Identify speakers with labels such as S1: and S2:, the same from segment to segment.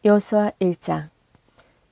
S1: 여호수아 1장.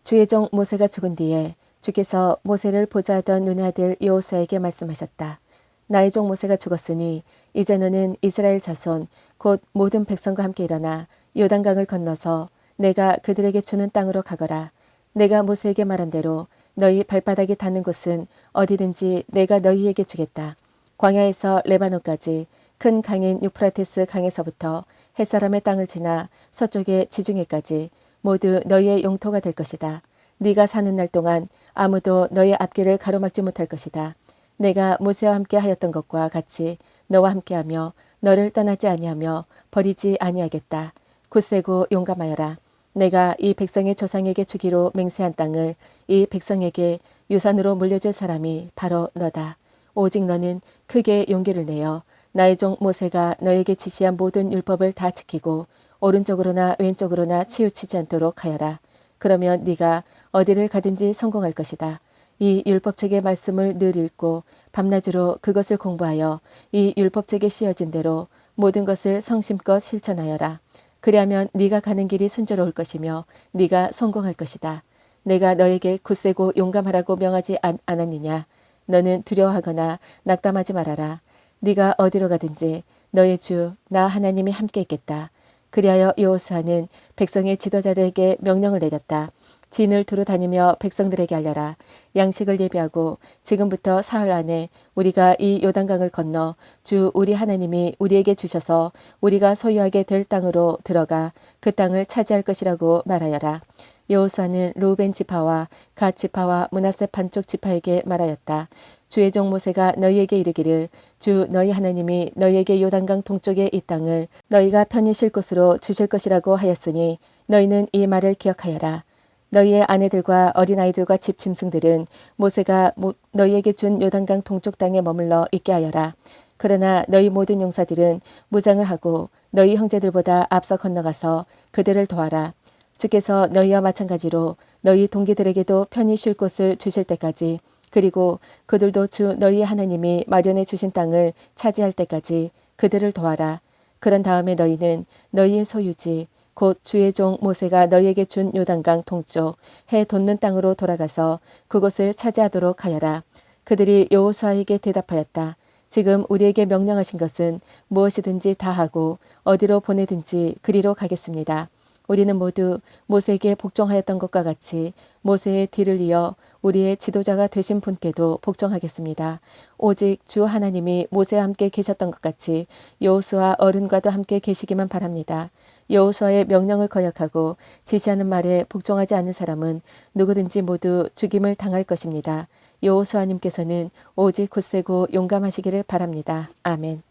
S1: 주의 종 모세가 죽은 뒤에 주께서 모세를 보자 하던 눈의 아들 여호수아에게 말씀하셨다. 나의 종 모세가 죽었으니 이제 너는 이스라엘 자손 곧 모든 백성과 함께 일어나 요단강을 건너서 내가 그들에게 주는 땅으로 가거라. 내가 모세에게 말한 대로 너희 발바닥이 닿는 곳은 어디든지 내가 너희에게 주겠다. 광야에서 레바논까지 큰 강인 유프라테스 강에서부터 햇사람의 땅을 지나 서쪽의 지중해까지 모두 너희의 영토가 될 것이다. 네가 사는 날 동안 아무도 너의 앞길을 가로막지 못할 것이다. 내가 모세와 함께 하였던 것과 같이 너와 함께하며 너를 떠나지 아니하며 버리지 아니하겠다. 굳세고 용감하여라. 내가 이 백성의 조상에게 주기로 맹세한 땅을 이 백성에게 유산으로 물려줄 사람이 바로 너다. 오직 너는 크게 용기를 내어 나의 종 모세가 너에게 지시한 모든 율법을 다 지키고 오른쪽으로나 왼쪽으로나 치우치지 않도록 하여라. 그러면 네가 어디를 가든지 성공할 것이다. 이 율법책의 말씀을 늘 읽고 밤낮으로 그것을 공부하여 이 율법책에 씌어진 대로 모든 것을 성심껏 실천하여라. 그리하면 네가 가는 길이 순조로울 것이며 네가 성공할 것이다. 내가 너에게 굳세고 용감하라고 명하지 않았느냐. 너는 두려워하거나 낙담하지 말아라. 네가 어디로 가든지 너의 주 나 하나님이 함께 있겠다. 그리하여 여호수아는 백성의 지도자들에게 명령을 내렸다. 진을 두루 다니며 백성들에게 알려라. 양식을 예비하고 지금부터 사흘 안에 우리가 이 요단강을 건너 주 우리 하나님이 우리에게 주셔서 우리가 소유하게 될 땅으로 들어가 그 땅을 차지할 것이라고 말하여라. 여호수아는 루벤 지파와 갓 지파와 므낫세 반쪽 지파에게 말하였다. 주의 종 모세가 너희에게 이르기를 주 너희 하나님이 너희에게 요단강 동쪽의 이 땅을 너희가 편히 쉴 곳으로 주실 것이라고 하였으니 너희는 이 말을 기억하여라. 너희의 아내들과 어린아이들과 집 짐승들은 모세가 너희에게 준 요단강 동쪽 땅에 머물러 있게 하여라. 그러나 너희 모든 용사들은 무장을 하고 너희 형제들보다 앞서 건너가서 그들을 도와라. 주께서 너희와 마찬가지로 너희 동기들에게도 편히 쉴 곳을 주실 때까지 그리고 그들도 주 너희 하나님이 마련해 주신 땅을 차지할 때까지 그들을 도와라. 그런 다음에 너희는 너희의 소유지 곧 주의 종 모세가 너희에게 준 요단강 동쪽 해 돋는 땅으로 돌아가서 그곳을 차지하도록 하여라. 그들이 여호수아에게 대답하였다. 지금 우리에게 명령하신 것은 무엇이든지 다 하고 어디로 보내든지 그리로 가겠습니다. 우리는 모두 모세에게 복종하였던 것과 같이 모세의 뒤를 이어 우리의 지도자가 되신 분께도 복종하겠습니다. 오직 주 하나님이 모세와 함께 계셨던 것 같이 여호수아 어른과도 함께 계시기만 바랍니다. 여호수아의 명령을 거역하고 지시하는 말에 복종하지 않는 사람은 누구든지 모두 죽임을 당할 것입니다. 여호수아님께서는 오직 굳세고 용감하시기를 바랍니다. 아멘.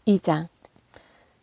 S1: 2장.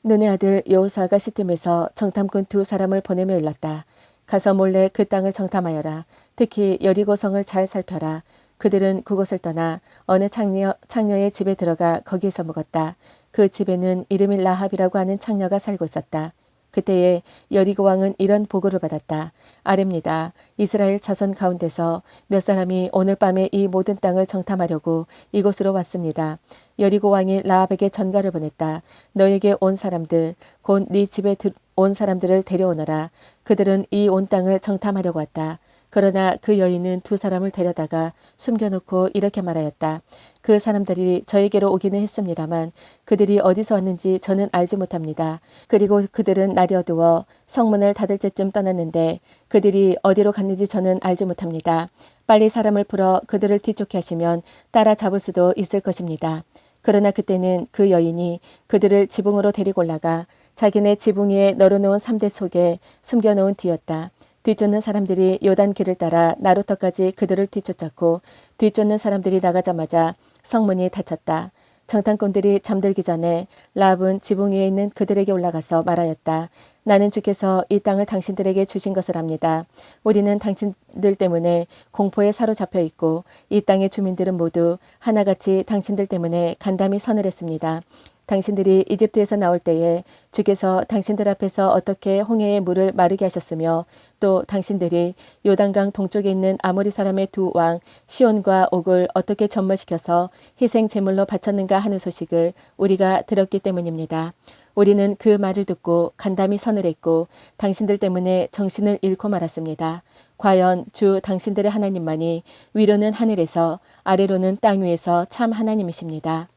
S1: 눈의 아들 여호수아가 시팀에서 정탐꾼 2사람을 보내며 일렀다. 가서 몰래 그 땅을 정탐하여라. 특히 여리고성을 잘 살펴라. 그들은 그곳을 떠나 어느 창녀의 집에 들어가 거기에서 묵었다. 그 집에는 이름이 라합이라고 하는 창녀가 살고 있었다. 그때에 여리고 왕은 이런 보고를 받았다. 아뢰입니다. 이스라엘 자손 가운데서 몇 사람이 오늘 밤에 이 모든 땅을 정탐하려고 이곳으로 왔습니다. 여리고 왕이 라합에게 전가를 보냈다. 너에게 온 사람들 곧 네 집에 온 사람들을 데려오너라. 그들은 이 온 땅을 정탐하려고 왔다. 그러나 그 여인은 2사람을 데려다가 숨겨놓고 이렇게 말하였다. 그 사람들이 저에게로 오기는 했습니다만 그들이 어디서 왔는지 저는 알지 못합니다. 그리고 그들은 날이 어두워 성문을 닫을 때쯤 떠났는데 그들이 어디로 갔는지 저는 알지 못합니다. 빨리 사람을 풀어 그들을 뒤쫓게 하시면 따라잡을 수도 있을 것입니다. 그러나 그때는 그 여인이 그들을 지붕으로 데리고 올라가 자기네 지붕 위에 널어놓은 3대 속에 숨겨놓은 뒤였다. 뒤쫓는 사람들이 요단 길을 따라 나루터까지 그들을 뒤쫓았고 뒤쫓는 사람들이 나가자마자 성문이 닫혔다. 정탐꾼들이 잠들기 전에 라합은 지붕 위에 있는 그들에게 올라가서 말하였다. 나는 주께서 이 땅을 당신들에게 주신 것을 압니다. 우리는 당신들 때문에 공포에 사로잡혀 있고 이 땅의 주민들은 모두 하나같이 당신들 때문에 간담이 서늘했습니다. 당신들이 이집트에서 나올 때에 주께서 당신들 앞에서 어떻게 홍해의 물을 마르게 하셨으며 또 당신들이 요단강 동쪽에 있는 아모리 사람의 두 왕 시온과 옥을 어떻게 전멸시켜서 희생 제물로 바쳤는가 하는 소식을 우리가 들었기 때문입니다. 우리는 그 말을 듣고 간담이 서늘했고 당신들 때문에 정신을 잃고 말았습니다. 과연 주 당신들의 하나님만이 위로는 하늘에서 아래로는 땅 위에서 참 하나님이십니다.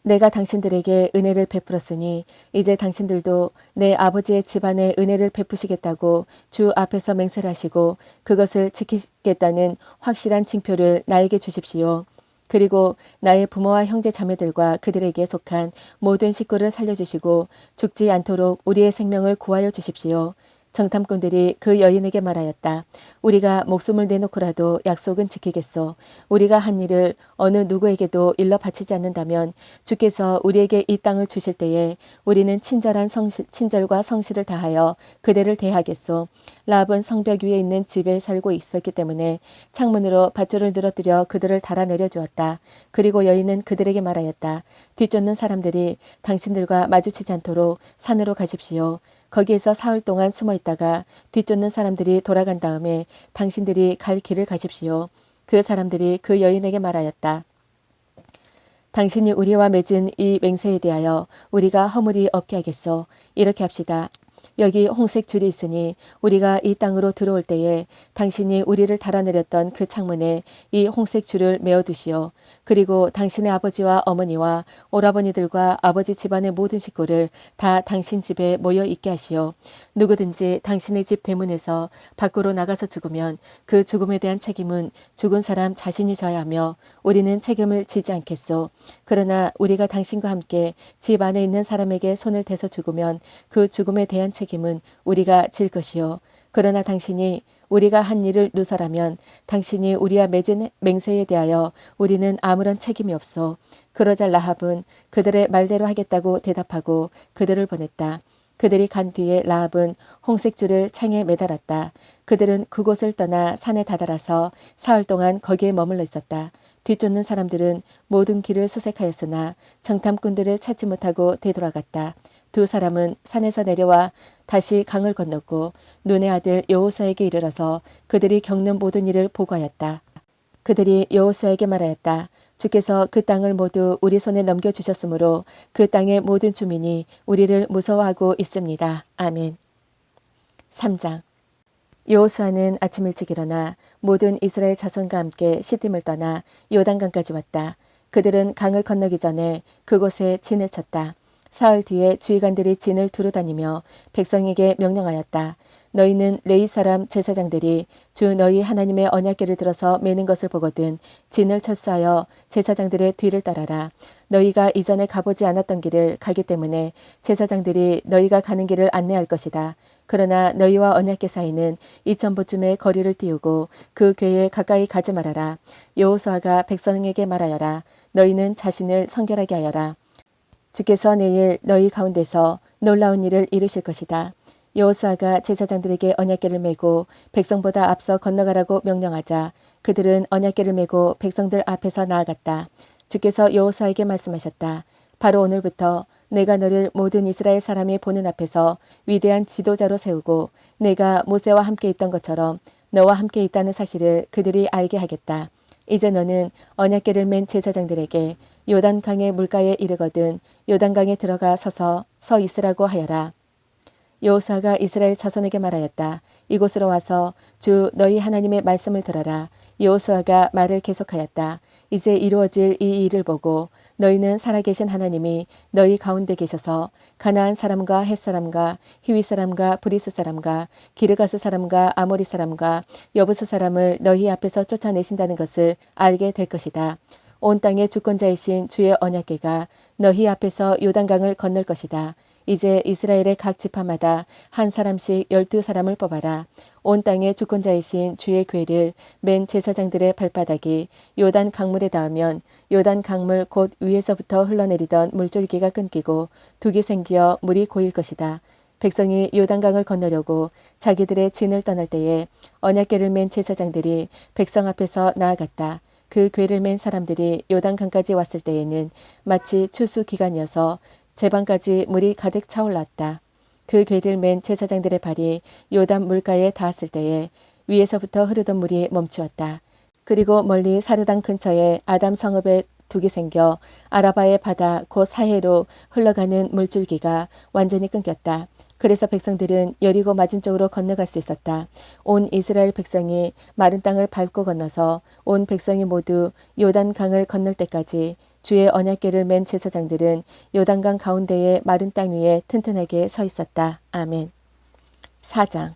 S1: 내가 당신들에게 은혜를 베풀었으니 이제 당신들도 내 아버지의 집안에 은혜를 베푸시겠다고 주 앞에서 맹세를 하시고 그것을 지키겠다는 확실한 징표를 나에게 주십시오. 그리고 나의 부모와 형제 자매들과 그들에게 속한 모든 식구를 살려주시고 죽지 않도록 우리의 생명을 구하여 주십시오. 정탐꾼들이 그 여인에게 말하였다. 우리가 목숨을 내놓고라도 약속은 지키겠소. 우리가 한 일을 어느 누구에게도 일러 바치지 않는다면 주께서 우리에게 이 땅을 주실 때에 우리는 친절과 성실을 다하여 그대를 대하겠소. 라합은 성벽 위에 있는 집에 살고 있었기 때문에 창문으로 밧줄을 늘어뜨려 그들을 달아내려 주었다. 그리고 여인은 그들에게 말하였다. 뒤쫓는 사람들이 당신들과 마주치지 않도록 산으로 가십시오. 거기에서 사흘 동안 숨어 있다가 뒤쫓는 사람들이 돌아간 다음에 당신들이 갈 길을 가십시오. 그 사람들이 그 여인에게 말하였다. 당신이 우리와 맺은 이 맹세에 대하여 우리가 허물이 없게 하겠소. 이렇게 합시다. 여기 홍색 줄이 있으니 우리가 이 땅으로 들어올 때에 당신이 우리를 달아내렸던 그 창문에 이 홍색 줄을 메어두시오. 그리고 당신의 아버지와 어머니와 오라버니들과 아버지 집안의 모든 식구를 다 당신 집에 모여 있게 하시오. 누구든지 당신의 집 대문에서 밖으로 나가서 죽으면 그 죽음에 대한 책임은 죽은 사람 자신이 져야 하며 우리는 책임을 지지 않겠소. 그러나 우리가 당신과 함께 집 안에 있는 사람에게 손을 대서 죽으면 그 죽음에 대한 책임은 우리가 질 것이요. 그러나 당신이 우리가 한 일을 누설하면 당신이 우리와 맺은 맹세에 대하여 우리는 아무런 책임이 없소. 그러자 라합은 그들의 말대로 하겠다고 대답하고 그들을 보냈다. 그들이 간 뒤에 라합은 홍색 줄을 창에 매달았다. 그들은 그곳을 떠나 산에 다다라서 사흘 동안 거기에 머물러 있었다. 뒤쫓는 사람들은 모든 길을 수색하였으나 정탐꾼들을 찾지 못하고 되돌아갔다. 두 사람은 산에서 내려와 다시 강을 건넜고 눈의 아들 여호수아에게 이르러서 그들이 겪는 모든 일을 보고하였다. 그들이 여호수아에게 말하였다. 주께서 그 땅을 모두 우리 손에 넘겨주셨으므로 그 땅의 모든 주민이 우리를 무서워하고 있습니다. 아멘. 3장. 여호수아는 아침 일찍 일어나 모든 이스라엘 자손과 함께 시딤을 떠나 요단강까지 왔다. 그들은 강을 건너기 전에 그곳에 진을 쳤다. 사흘 뒤에 주의관들이 진을 두루 다니며 백성에게 명령하였다. 너희는 레위 사람 제사장들이 주 너희 하나님의 언약궤를 들어서 매는 것을 보거든 진을 철수하여 제사장들의 뒤를 따라라. 너희가 이전에 가보지 않았던 길을 가기 때문에 제사장들이 너희가 가는 길을 안내할 것이다. 그러나 너희와 언약궤 사이는 2000보쯤의 거리를 띄우고 그 궤에 가까이 가지 말아라. 여호수아가 백성에게 말하여라. 너희는 자신을 성결하게 하여라. 주께서 내일 너희 가운데서 놀라운 일을 이루실 것이다. 여호수아가 제사장들에게 언약궤를 메고 백성보다 앞서 건너가라고 명령하자 그들은 언약궤를 메고 백성들 앞에서 나아갔다. 주께서 여호수아에게 말씀하셨다. 바로 오늘부터 내가 너를 모든 이스라엘 사람이 보는 앞에서 위대한 지도자로 세우고 내가 모세와 함께 있던 것처럼 너와 함께 있다는 사실을 그들이 알게 하겠다. 이제 너는 언약궤를 맨 제사장들에게 요단강의 물가에 이르거든 요단강에 들어가 서 있으라고 하여라. 여호수아가 이스라엘 자손에게 말하였다. 이곳으로 와서 주 너희 하나님의 말씀을 들어라. 여호수아가 말을 계속하였다. 이제 이루어질 이 일을 보고 너희는 살아계신 하나님이 너희 가운데 계셔서 가나안 사람과 헷 사람과 히위 사람과 브리스 사람과 기르가스 사람과 아모리 사람과 여부스 사람을 너희 앞에서 쫓아내신다는 것을 알게 될 것이다. 온 땅의 주권자이신 주의 언약궤가 너희 앞에서 요단강을 건널 것이다. 이제 이스라엘의 각 지파마다 한 사람씩 12사람을 뽑아라. 온 땅의 주권자이신 주의 궤를 맨 제사장들의 발바닥이 요단 강물에 닿으면 요단 강물 곧 위에서부터 흘러내리던 물줄기가 끊기고 둑이 생겨 물이 고일 것이다. 백성이 요단강을 건너려고 자기들의 진을 떠날 때에 언약궤를 맨 제사장들이 백성 앞에서 나아갔다. 그 궤를 맨 사람들이 요단강까지 왔을 때에는 마치 추수 기간이어서 제방까지 물이 가득 차올랐다. 그 궤를 맨 제사장들의 발이 요단 물가에 닿았을 때에 위에서부터 흐르던 물이 멈추었다. 그리고 멀리 사르단 근처에 아담 성읍에 둑이 생겨 아라바의 바다 곧 사해로 흘러가는 물줄기가 완전히 끊겼다. 그래서 백성들은 여리고 맞은쪽으로 건너갈 수 있었다. 온 이스라엘 백성이 마른 땅을 밟고 건너서 온 백성이 모두 요단강을 건널 때까지 주의 언약궤를 맨 제사장들은 요단강 가운데의 마른 땅 위에 튼튼하게 서 있었다. 아멘. 4장.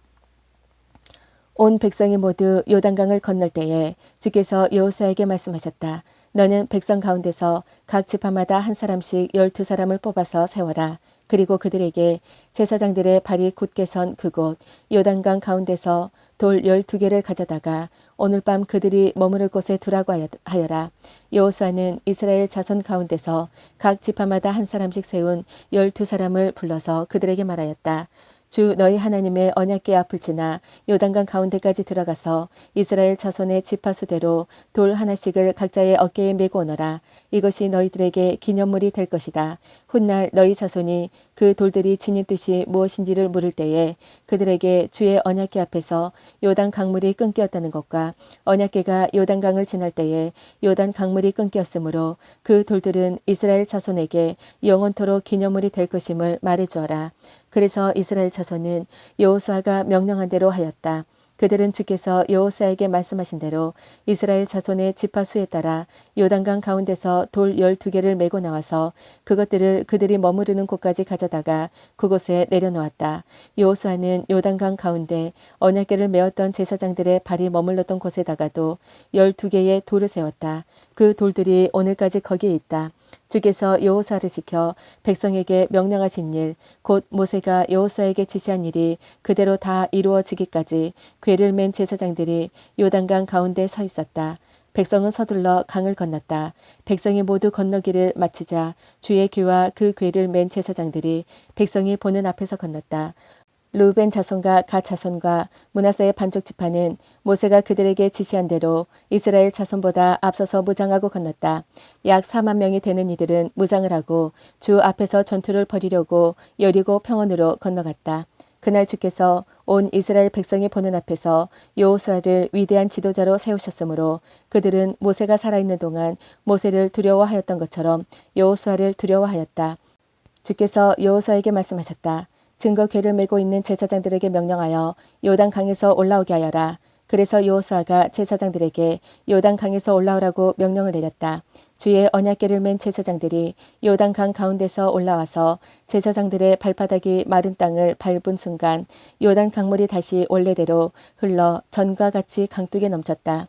S1: 온 백성이 모두 요단강을 건널 때에 주께서 여호수아에게 말씀하셨다. 너는 백성 가운데서 각 지파마다 한 사람씩 12사람을 뽑아서 세워라. 그리고 그들에게 제사장들의 발이 굳게 선 그곳 요단강 가운데서 돌 12개를 가져다가 오늘 밤 그들이 머무를 곳에 두라고 하여라. 여호수아는 이스라엘 자손 가운데서 각 지파마다 한 사람씩 세운 12사람을 불러서 그들에게 말하였다. 주 너희 하나님의 언약궤 앞을 지나 요단강 가운데까지 들어가서 이스라엘 자손의 지파수대로 돌 하나씩을 각자의 어깨에 메고 오너라. 이것이 너희들에게 기념물이 될 것이다. 훗날 너희 자손이 그 돌들이 지닌 뜻이 무엇인지를 물을 때에 그들에게 주의 언약궤 앞에서 요단 강물이 끊겼다는 것과 언약궤가 요단강을 지날 때에 요단 강물이 끊겼으므로 그 돌들은 이스라엘 자손에게 영원토록 기념물이 될 것임을 말해주어라. 그래서 이스라엘 자손은 여호수아가 명령한 대로 하였다. 그들은 주께서 여호수아에게 말씀하신 대로 이스라엘 자손의 지파수에 따라 요단강 가운데서 돌 12개를 메고 나와서 그것들을 그들이 머무르는 곳까지 가져다가 그곳에 내려놓았다. 여호수아는 요단강 가운데 언약궤를 메었던 제사장들의 발이 머물렀던 곳에다가도 12개의 돌을 세웠다. 그 돌들이 오늘까지 거기에 있다. 주께서 여호수아를 지켜 백성에게 명령하신 일, 곧 모세가 여호수아에게 지시한 일이 그대로 다 이루어지기까지 궤를 맨 제사장들이 요단강 가운데 서 있었다. 백성은 서둘러 강을 건넜다. 백성이 모두 건너기를 마치자 주의 귀와 그 궤를 맨 제사장들이 백성이 보는 앞에서 건넜다. 르우벤 자손과 갓 자손과 므낫세의 반쪽 지파는 모세가 그들에게 지시한 대로 이스라엘 자손보다 앞서서 무장하고 건넜다. 약 4만 명이 되는 이들은 무장을 하고 주 앞에서 전투를 벌이려고 여리고 평원으로 건너갔다. 그날 주께서 온 이스라엘 백성이 보는 앞에서 여호수아를 위대한 지도자로 세우셨으므로 그들은 모세가 살아있는 동안 모세를 두려워하였던 것처럼 여호수아를 두려워하였다. 주께서 여호수아에게 말씀하셨다. 증거궤를 메고 있는 제사장들에게 명령하여 요단강에서 올라오게 하여라. 그래서 여호수아가 제사장들에게 요단강에서 올라오라고 명령을 내렸다. 주의 언약궤를 맨 제사장들이 요단강 가운데서 올라와서 제사장들의 발바닥이 마른 땅을 밟은 순간 요단 강물이 다시 원래대로 흘러 전과 같이 강둑에 넘쳤다.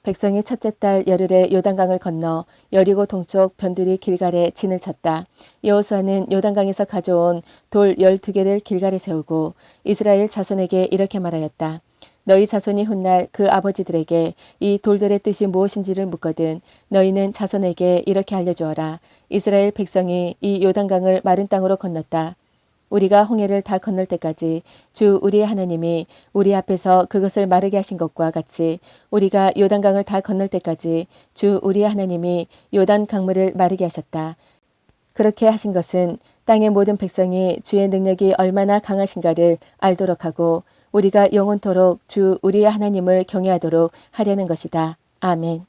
S1: 백성이 첫째 달 열흘에 요단강을 건너 여리고 동쪽 변두리 길갈에 진을 쳤다. 여호수아는 요단강에서 가져온 돌 12개를 길갈에 세우고 이스라엘 자손에게 이렇게 말하였다. 너희 자손이 훗날 그 아버지들에게 이 돌들의 뜻이 무엇인지를 묻거든 너희는 자손에게 이렇게 알려주어라. 이스라엘 백성이 이 요단강을 마른 땅으로 건넜다. 우리가 홍해를 다 건널 때까지 주 우리의 하나님이 우리 앞에서 그것을 마르게 하신 것과 같이 우리가 요단강을 다 건널 때까지 주 우리의 하나님이 요단 강물을 마르게 하셨다. 그렇게 하신 것은 땅의 모든 백성이 주의 능력이 얼마나 강하신가를 알도록 하고 우리가 영원토록 주 우리의 하나님을 경외하도록 하려는 것이다. 아멘.